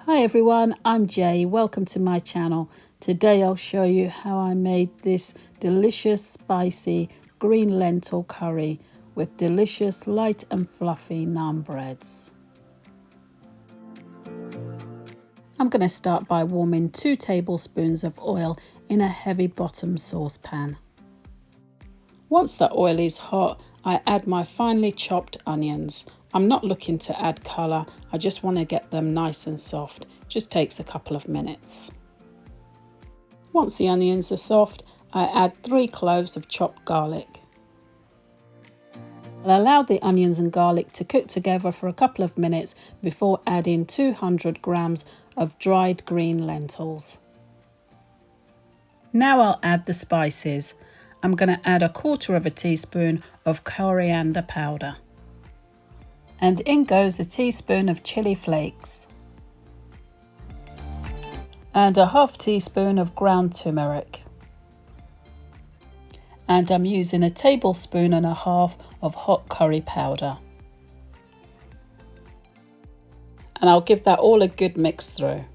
Hi everyone, I'm Jay. Welcome to my channel. Today I'll show you how I made this delicious spicy green lentil curry with delicious light and fluffy naan breads. I'm going to start by warming 2 tablespoons of oil in a heavy bottom saucepan. Once the oil is hot, I add my finely chopped onions. I'm not looking to add colour, I just want to get them nice and soft. Just takes a couple of minutes. Once the onions are soft, I add 3 cloves of chopped garlic. I'll allow the onions and garlic to cook together for a couple of minutes before adding 200 grams of dried green lentils. Now I'll add the spices. I'm going to add 1/4 teaspoon of coriander powder. And in goes a teaspoon of chilli flakes. And 1/2 teaspoon of ground turmeric. And I'm using 1.5 tablespoons of hot curry powder. And I'll give that all a good mix through.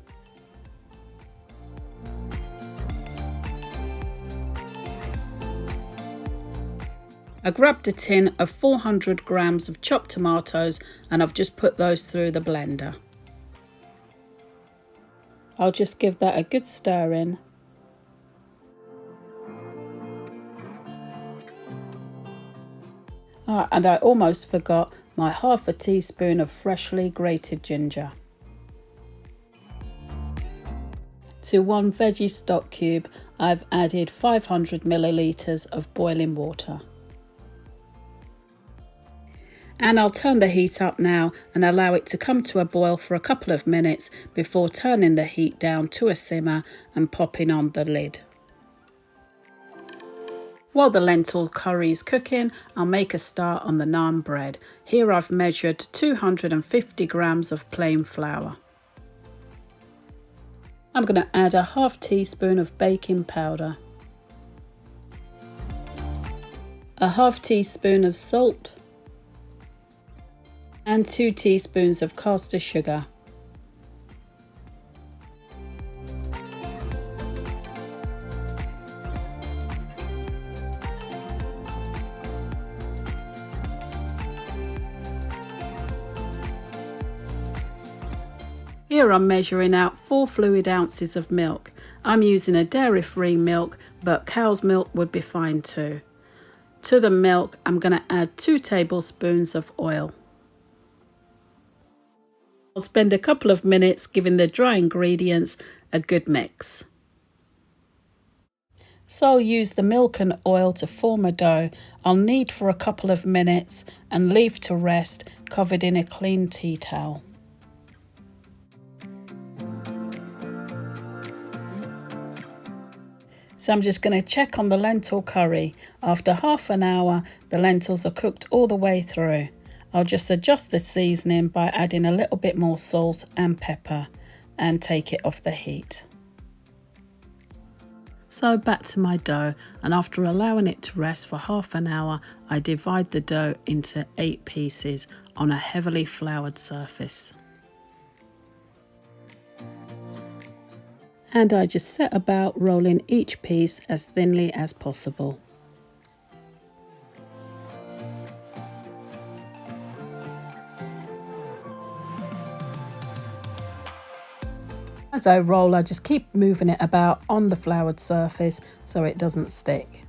I grabbed a tin of 400 grams of chopped tomatoes and I've just put those through the blender. I'll just give that a good stir in. And I almost forgot my 1/2 teaspoon of freshly grated ginger. To 1 veggie stock cube, I've added 500 millilitres of boiling water. And I'll turn the heat up now and allow it to come to a boil for a couple of minutes before turning the heat down to a simmer and popping on the lid. While the lentil curry is cooking, I'll make a start on the naan bread. Here I've measured 250 grams of plain flour. I'm going to add 1/2 teaspoon of baking powder, 1/2 teaspoon of salt, and 2 teaspoons of castor sugar. Here I'm measuring out 4 fluid ounces of milk. I'm using a dairy-free milk, but cow's milk would be fine too. To the milk, I'm going to add 2 tablespoons of oil. I'll spend a couple of minutes giving the dry ingredients a good mix. So I'll use the milk and oil to form a dough. I'll knead for a couple of minutes and leave to rest, covered in a clean tea towel. So I'm just going to check on the lentil curry. After half an hour, the lentils are cooked all the way through. I'll just adjust the seasoning by adding a little bit more salt and pepper and take it off the heat. So back to my dough, and after allowing it to rest for half an hour, I divide the dough into 8 pieces on a heavily floured surface. And I just set about rolling each piece as thinly as possible. As I roll, I just keep moving it about on the floured surface so it doesn't stick.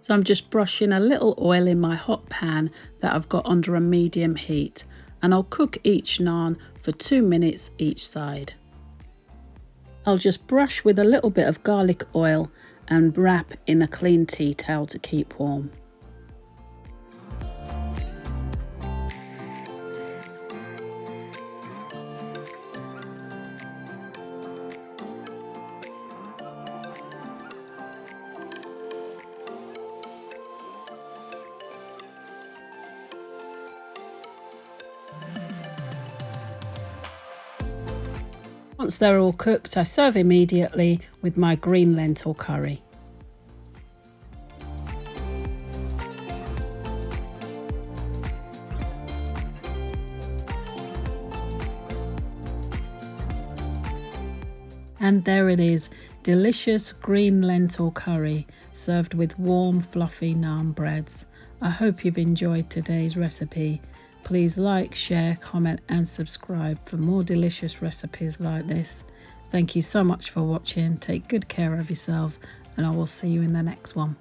So I'm just brushing a little oil in my hot pan that I've got under a medium heat, and I'll cook each naan for 2 minutes each side. I'll just brush with a little bit of garlic oil and wrap in a clean tea towel to keep warm. Once they're all cooked, I serve immediately with my green lentil curry. And there it is, delicious green lentil curry served with warm fluffy naan breads. I hope you've enjoyed today's recipe. Please like, share, comment and subscribe for more delicious recipes like this. Thank you so much for watching. Take good care of yourselves and I will see you in the next one.